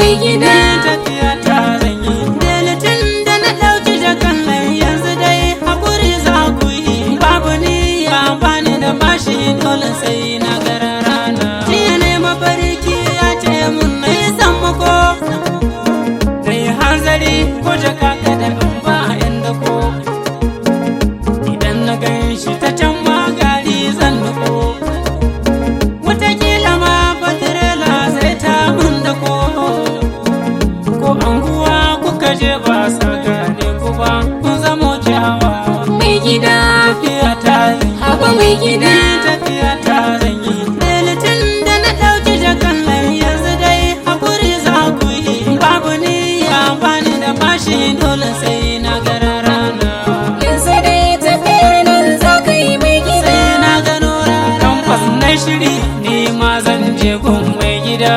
mai gida. Tafiya ta zanyi deletin da na ɗauki jakan nan yanzu dai haƙuri za ku yi. Babu niyya bani da bashi dole sai na gara rana. Jiya ne mafarki ya ce mun na yi sammako, zai hanzari ko jaka kada in ba inda ko. Idan na gan shi ta can magari zan nuko, wataƙila ma fatirela sai ta mun da ko anguwa kuka je ba sa gane ku ba kun zamo kyawa. Mai gida, Tafiya ta yi haba mai gida. tafiya ta zanyi deletin da na ɗauki jakan nan yanzu dai haƙuri za ku yi. Babu niyya bani da bashi dole sai na gara rana. Yanzu dai tafiyar nan za ka yi mai gida. Sai na gano rana. Tabbas na shiri ni ma zan je gun mai gida.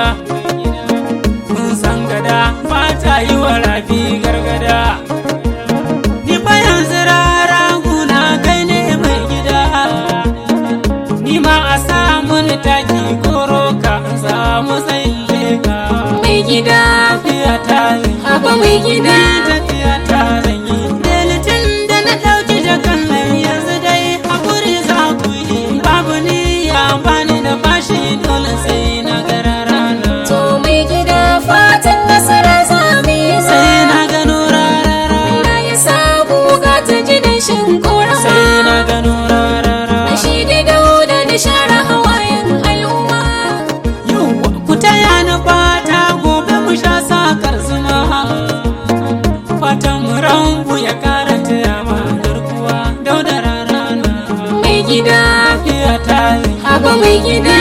Kun san gada ba ta yi wa rafi gargada. Ni fa yanzu rara guna kai ne mai gida. Ni ma a samu ni taki koro ka in samu tsayin leka. Mai gida, Tafiya ta yi haba mai gida. tafiya ta zanyi deletin da na ɗauki jakan nan yanzu dai haƙuri za ku yi. Babu niyya bani da bashi dole sai na gara rana. To mai gida, fatan nasara za mu yi ma. Sai na gano rarara. Na yi sabu ga ta ji da shin korama. Sai na gano rarara. Shi da dauda da share hawayen al'umma. Yau ku taya ni fata gobe mu sha sakar zuma. Fatan mu rambu ya ƙara taya ma garkuwa daudara rana. Mai gida, Tafiya ta yi haba mai gida.